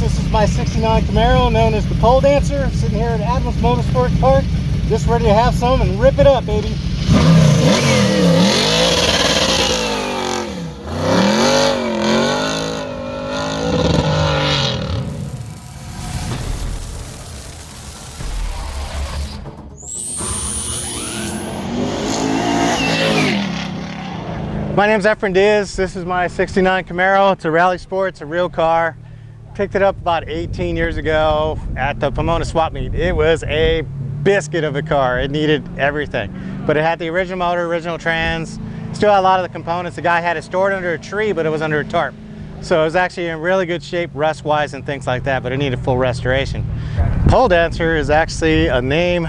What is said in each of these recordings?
Diaz. This is my 69 Camaro known as the pole dancer. Sitting here at Adams Motorsport Park, just ready to have some and rip it up, baby. My name's Efrain Diaz. This is my 69 Camaro. It's a rally sport, it's a real car. Picked it up about 18 years ago at the Pomona swap meet. It was a biscuit of a car. It needed everything. But it had the original motor, original trans, still had a lot of the components. The guy had it stored under a tree, but it was under a tarp. So it was actually in really good shape, rust-wise and things like that, but it needed full restoration. Pole dancer is actually a name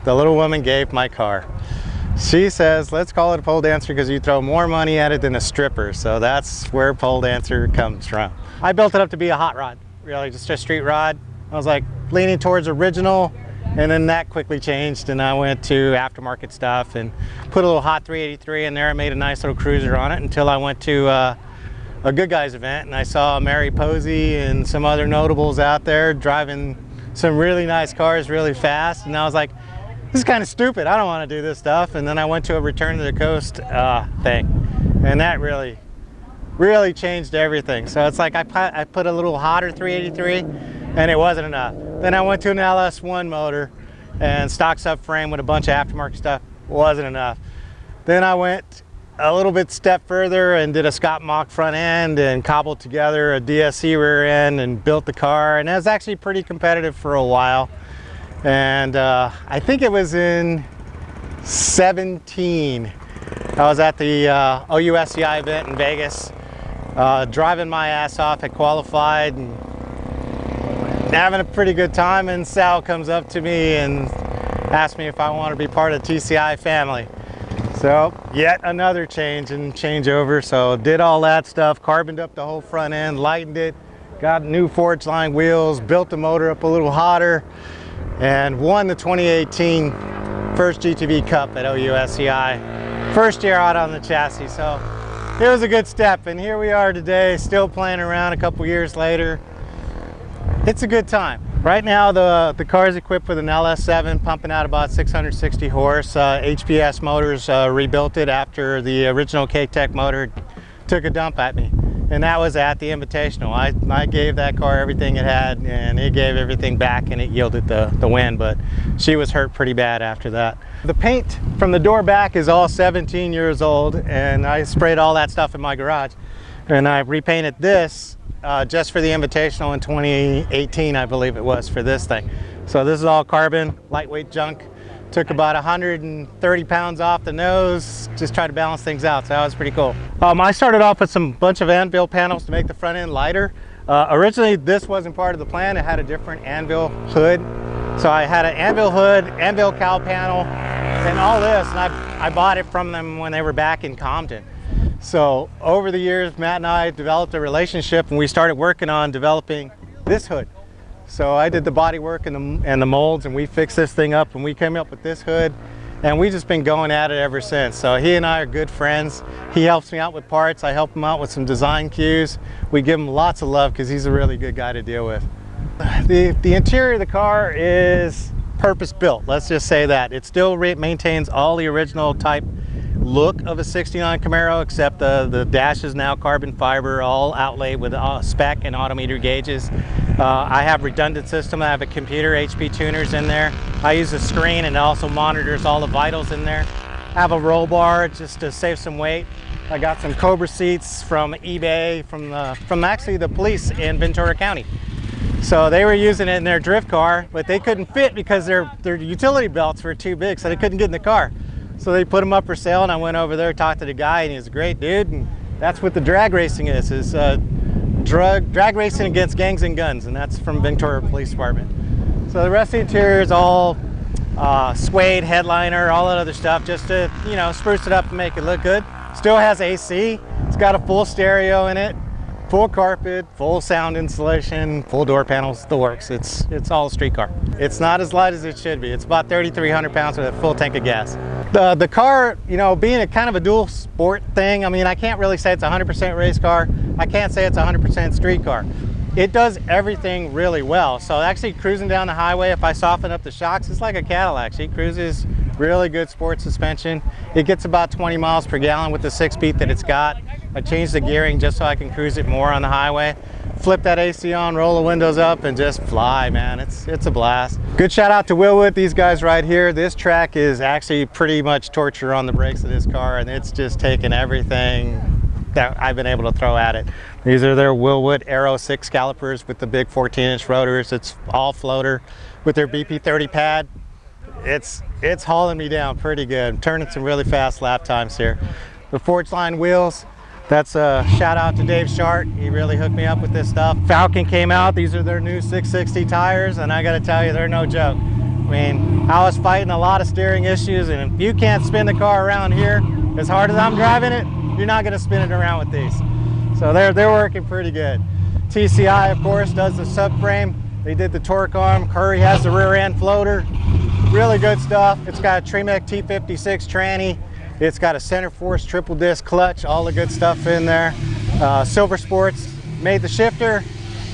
the little woman gave my car. She says, let's call it a pole dancer because you throw more money at it than a stripper. So that's where pole dancer comes from. I built it up to be a hot rod, really, just a street rod. I was like leaning towards original, and then that quickly changed and I went to aftermarket stuff and put a little hot 383 in there. I made a nice little cruiser on it until I went to a Good Guys event and I saw Mary Posey and some other notables out there driving some really nice cars really fast, and I was like, this is kind of stupid. I don't want to do this stuff. And then I went to a Return to the Coast thing, and that really changed everything. So it's like I put a little hotter 383 and it wasn't enough. Then I went to an LS1 motor and stock subframe with a bunch of aftermarket stuff. Wasn't enough. Then I went a little bit step further and did a Scott Mock front end and cobbled together a DSC rear end and built the car, and that was actually pretty competitive for a while. And I think it was in 17, I was at the OUSCI event in Vegas, driving my ass off, had qualified and having a pretty good time, and Sal comes up to me and asked me if I want to be part of the TCI family. So yet another change and changeover. So did all that stuff, carboned up the whole front end, lightened it, got new forged line wheels, built the motor up a little hotter, and won the 2018 First GTV Cup at OUSCI. First year out on the chassis, so it was a good step. And here we are today, still playing around a couple years later. It's a good time. Right now the car is equipped with an LS7 pumping out about 660 horse. HPS Motors rebuilt it after the original K-Tech motor took a dump at me. And that was at the Invitational. I gave that car everything it had, and it gave everything back, and it yielded the win, but she was hurt pretty bad after that. The paint from the door back is all 17 years old, and I sprayed all that stuff in my garage. And I repainted this just for the Invitational in 2018, I believe it was, for this thing. So this is all carbon, lightweight junk. Took about 130 pounds off the nose, just tried to balance things out, so that was pretty cool. I started off with some bunch of anvil panels to make the front end lighter. Originally this wasn't part of the plan, it had a different anvil hood. So I had an anvil hood, anvil cowl panel, and all this, and I bought it from them when they were back in Compton. So over the years, Matt and I developed a relationship and we started working on developing this hood. So I did the body work and the molds, and we fixed this thing up, and we came up with this hood, and we've just been going at it ever since. So he and I are good friends. He helps me out with parts, I help him out with some design cues. We give him lots of love because he's a really good guy to deal with. The interior of the car is purpose built, let's just say that. It still maintains all the original type look of a 69 Camaro, except the dash is now carbon fiber, all outlaid with spec and autometer gauges. I have redundant system. I have a computer, HP tuners in there. I use a screen and it also monitors all the vitals in there. I have a roll bar just to save some weight. I got some Cobra seats from eBay from actually the police in Ventura County. So they were using it in their drift car, but they couldn't fit because their utility belts were too big, so they couldn't get in the car. So they put them up for sale, and I went over there, talked to the guy, and he was a great dude. And that's what the drag racing is drag racing against gangs and guns, and that's from Ventura Police Department. So the rest of the interior is all suede headliner, all that other stuff, just to, you know, spruce it up and make it look good. Still has AC. It's got a full stereo in it, full carpet, full sound insulation, full door panels, the works. It's all a street car. It's not as light as it should be. It's about 3,300 pounds with a full tank of gas. The car, you know, being a kind of a dual sport thing, I mean, I can't really say it's a 100% race car. I can't say it's a 100% street car. it does everything really well. So actually cruising down the highway, if I soften up the shocks, it's like a Cadillac. She cruises really good sport suspension. It gets about 20 miles per gallon with the 6-speed that it's got. I changed the gearing just so I can cruise it more on the highway. Flip that AC on, roll the windows up, and just fly, man. It's a blast. Good shout out to Willwood, these guys right here. This track is actually pretty much torture on the brakes of this car, and it's just taken everything that I've been able to throw at it. These are their Willwood Aero 6 calipers with the big 14-inch rotors. It's all floater with their BP30 pad. It's hauling me down pretty good. I'm turning some really fast lap times here. The Forge Line wheels, that's a shout out to Dave Shart. He really hooked me up with this stuff. Falcon came out. These are their new 660 tires, and I gotta tell you, they're no joke. I mean, I was fighting a lot of steering issues, and if you can't spin the car around here as hard as I'm driving it, you're not gonna spin it around with these. So they're working pretty good. TCI, of course, does the subframe. They did the torque arm. Curry has the rear end floater. Really good stuff. It's got a Tremec T56 tranny. It's got a center force triple disc clutch, all the good stuff in there. Silver Sports made the shifter.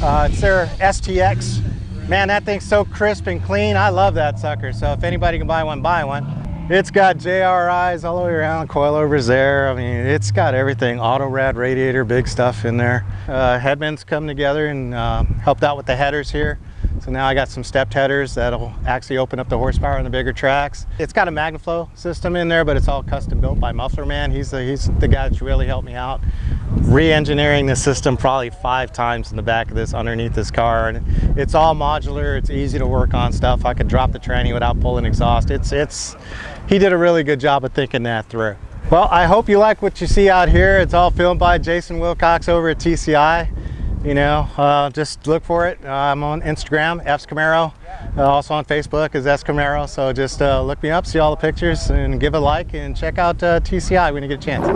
It's their STX. Man, that thing's so crisp and clean. I love that sucker. So if anybody can buy one, buy one. It's got JRIs all the way around, coilovers there. I mean, it's got everything. Auto rad radiator, big stuff in there. Headman's come together and helped out with the headers here. So now I got some stepped headers that'll actually open up the horsepower on the bigger tracks. It's got a MagnaFlow system in there, but it's all custom built by Muffler Man. He's the guy that's really helped me out. Re-engineering the system probably 5 times in the back of this, underneath this car. And it's all modular, it's easy to work on stuff. I could drop the tranny without pulling exhaust. He did a really good job of thinking that through. Well, I hope you like what you see out here. It's all filmed by Jason Wilcox over at TCI. You know, just look for it. I'm on Instagram, F's Camaro. Also on Facebook is S Camaro. So just look me up, see all the pictures, and give a like, and check out TCI when you get a chance.